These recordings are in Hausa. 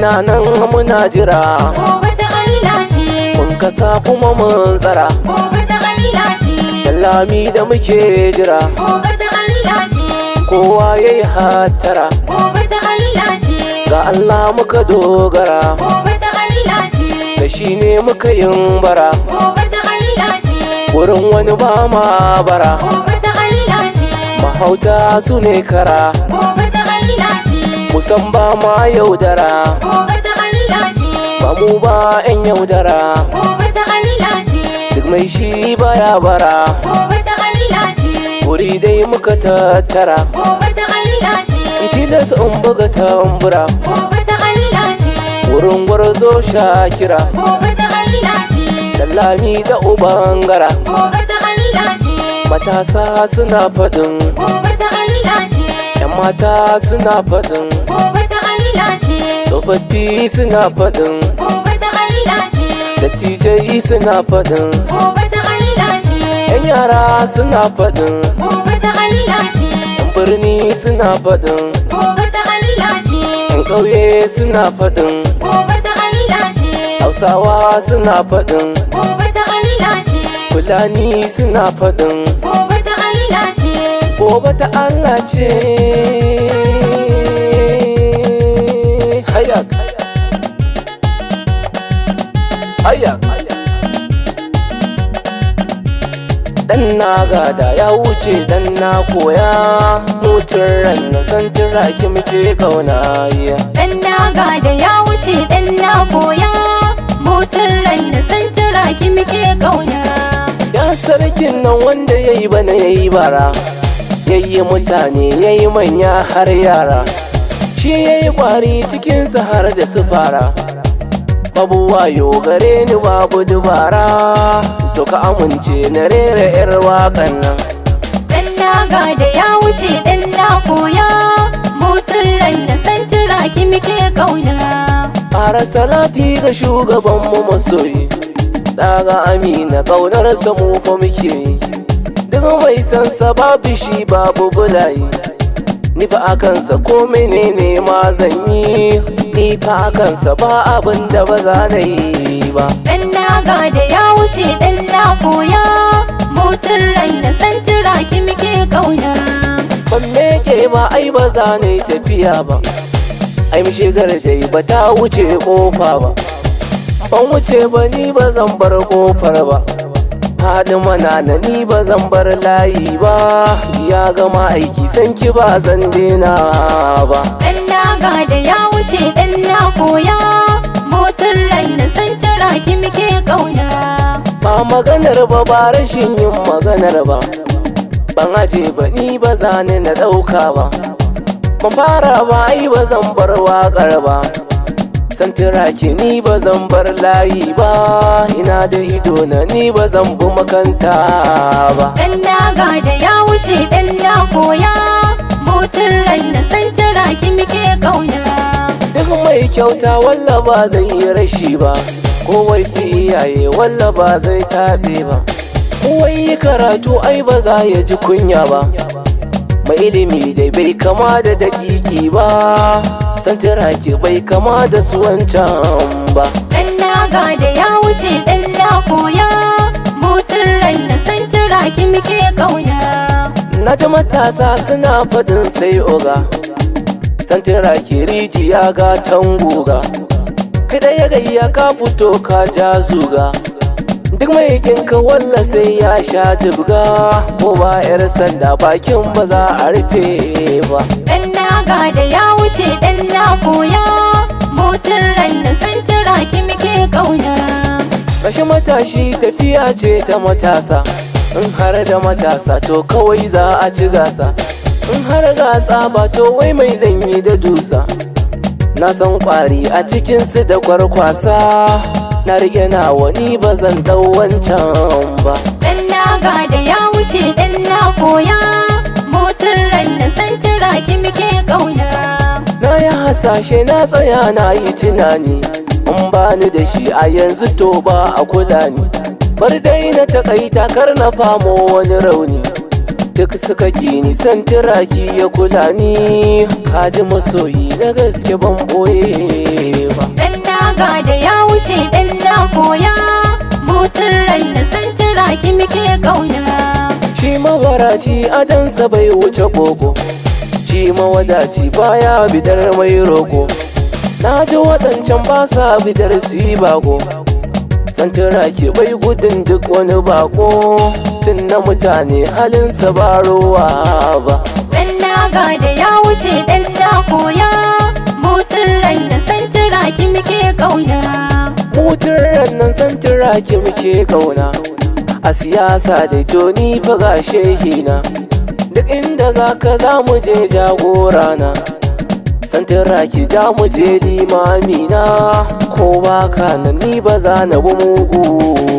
muna nan muna jira. Gobe ta Allah ce. Mun kasa kuma mun tsara. Gobe ta Allah ce. Lami da muke jira. Gobe ta Allah ce. Kowa yayi hattara. Gobe ta Allah ce. Ga Allah muka dogara. Gobe ta Allah ce. Da shi ne muka yin bara. Gobe ta Allah ce. Wurin wani ba ma bara. Gobe ta Allah ce. Mahauta su ne kara. Gobe ta Allah ce. Musan ba ma yaudara. Gobe ta Allah ce. Ba mu ba 'yan yaudara. Gobe ta Allah ce. Duk mai shi baya bara. Gobe ta Allah ce. Wuri dai muka tattara. Gobe ta Allah ce. Tilas in buga tambura. Gobe ta Allah ce. Wurin gwarzo Shakira. Gobe ta Allah ce. Lami da ubangara. Gobe ta Allah ce. Matasa suna faɗin. Gobe ta Allah ce. 'Yan mata suna faɗin. Gobe ta Allah ce. Tsofaffi suna faɗin. Gobe ta Allah ce. Dattijai suna faɗin. Gobe ta Allah ce. 'Yan yara suna faɗin. Gobe ta Allah ce. 'Yan birni suna faɗin. Gobe ta Allah ce. 'Yan ƙauye suna faɗin. Gobe ta Allah ce. Hausawa suna faɗin. Gobe ta Allah ce. Fulani suna faɗin. Gobe ta Allah ce. Gobe ta Allah ce. Hayak. Hayak. Dan na gada ya wuce dan na koya. Mutun ran na san tiraki muke kauna. Dan na gada ya wuce dan na koya. Motar rai na san turaki muke kauna. Ya sarkin nan wanda yayi bana yayi bara. Yayi mutane yayi manya har yara. Shi yayi kwari cikin su har da su fara. Babu wayo gare ni babu dubara. To ka amince na rera 'yar waƙan nan. Dan na gada ya wuce dan na koya. Motar rai na san turaki muke kauna. Fara salati ga shugabanmu masoyi. Daga Amina ƙaunarsa mu fa muke yi. Duk mai san sa babu shi babu bulayi. Ni fa akansa ko menene ma zan yi. Ni fa akansa ba abin da ba za na yi ba. Dan na gada ya wuce dan na koya. Motar rai na san turaki muke kauna. Ban meke ba ai ba za na yi tafiya ba. Ai mu shigar dai ba ta wuce kofa ba. Ban wuce ba ni ba zan bar kofar ba. Haɗin mana na ni ba zan bar layi ba. Ya gama aiki san ki ba zan dena ba. Dan na gada ya wuce dan na koya. Motar rai na san turaki muke kauna. Ba maganar ba ba rashin yin maganar ba. Ban aje ba ni ba za ni na ɗauka ba. Ban fara ba ai ba zan bar waƙar ba. San turaki ni ba zan bar layi ba. Ina da ido na ni ba zan bi makanta ba. Dan na gada ya wuce dan na koya. Motar rai na san turaki muke kauna. Duk mai kyauta walla ba zai yi rashi ba. Kowai fi iyaye walla ba zai taɓe ba. Kowai yi karatu ai ba za ya ji kunya ba. Mai ilimi dai bai kama da dakiki ba. San turaki bai kama da su wancan ba. Dan na gada ya wuce dan na koya. Motar rai na san turaki muke kauna. Na ji matasa suna faɗin sai oga. San turaki rijiya ga tanguga. Kada ya gayya ka fito ka ja zuga. Duk mai kinka walla sai ya sha jibga. Ko ba 'yar sanda bakin ba za a rufe ba. Dan na gada ya wuce dan na koya. Motar rai na san turaki muke kauna. Gashi matashi tafiya ce ta matasa. In har da matasa to kawai za a ci gasa. In har gasa ba to wai mai zanyi da dusa. Na san kwari a cikinsu da kwarkwasa. Na rike nawa ni ba zan dau wancan ba. Dan na gada ya wuce dan na koya. Motar rai na san turaki muke kauna. Na yi hasashe na tsaya na yi tunani. In bani da shi a yanzu to ba a kula ni. Bar dai na takaita kar na famo wani rauni. duk suka ni san tiraki ya kula ni, kaji masoyi na gaske ban boye ba. Dan naga da ya wuce dan na koya, mutun rai na san tiraki muke kauna. Shi mabaraci adansa bai wuce gogo, shi mawadaci baya bidar mai rogo. Na ji waɗancan ba sa bidar su yi bago, san tiraki bai gudun duk wani bako, tun na mutane halinsa ba rowa ba. Dan naga da ya wuce dan na koya, mutun rai na san tiraki muke kauna. Mutun ran nan san tiraki muke kauna, a siyasa da joni fa ga shehina, duk inda zaka za mu je jagorana. San tiraki ja mu je limamina, ko baka nan ni ba za na bi mugu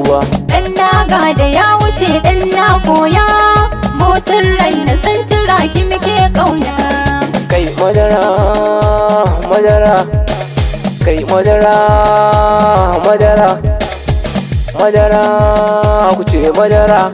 ba. Dan naga da ya wuce dan na koya, mutun rai na san tiraki muke kauna. Kai madara madara, kai madara madara, madara ku ce madara,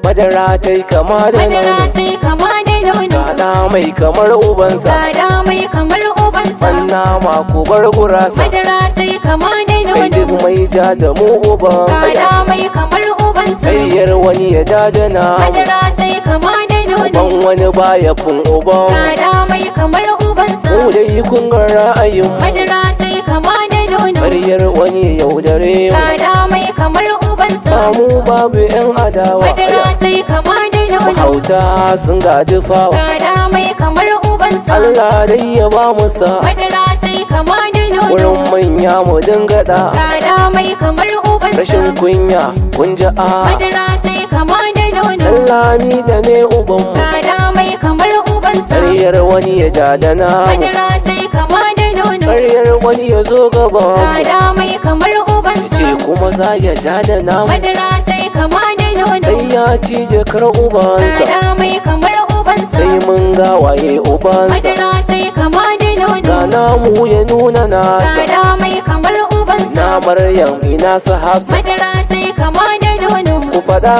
madara ta yi kama da Madara nono, tai kama da nono, gada mai kamar ubansa, gada mai kamar ubansa. wannan ma ku bar gurasa, Madara tai kama da kai duk nono, mai ja da mu uban gada mai kamar ubansa. ƙaryar wani ya ja da namu, Madara tai kama da nono, uban wani baya fin uban, gada mai kamar ubansa. mu dai kun ga ra'ayin mu, Madara tai kama da nono, ƙaryar wani ya yaudare mu, gada mai kamar ubansa. samu babu yan adawa. Madara tai kama da nono, Hauta sun gaji fawa, gada mai kamar ubansa. Allah dai ya ba mu sa, Madara tai kama da nono, wurin manya mu dinga da, gada mai kamar ubansa. rashin kunya kun ji a, Madara tai kama da nono, lami da ne ubanmu, gada mai kamar ubansa. ƙaryar wani ya ja da namu, Madara tai kama da nono, ƙaryar wani ya zo gaban mu, gada mai kamar ubansa. ce kuma za ya ja da namu, Madara tai kama da nono, sai ya ci jakar ubansa, gada mai kamar ubansa. sai mun ga waye ubansa, Madara tai kama da nono, ga namu ya nuna nasa, gada mai kamar ubansa. na Maryam ina su Hafsa, Madara tai kama da nono, ku faɗa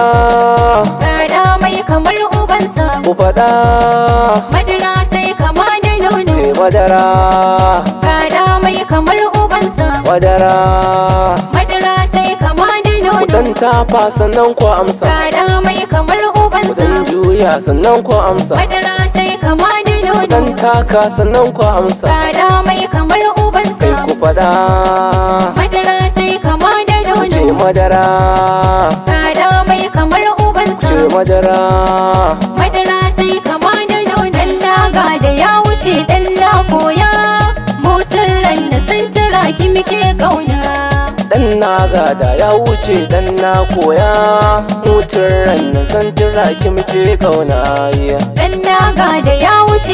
gada mai kamar ubansa. ku faɗa, Madara tai kama da nono, ce madara gada mai kamar ubansa. madara, Madara tai kama da nono, kudan tafa sannan ku amsa, gada mai kamar ubansa. kudan juya sannan ku amsa, Madara tai kama da nono, kudan taka sannan ku amsa, gada mai kamar ubansa. kai ku faɗa Madara tai kama da ce nono, madara, gada mai kamar ubansa. ce madara, Madara tai kama da nono, dan naga da ya wuce dan na koya, mutun rai na san tiraki muke kauna. dan na gada ya wuce dan na koya, mutun ran na san tiraki muke kauna. Dan naga da ya wuce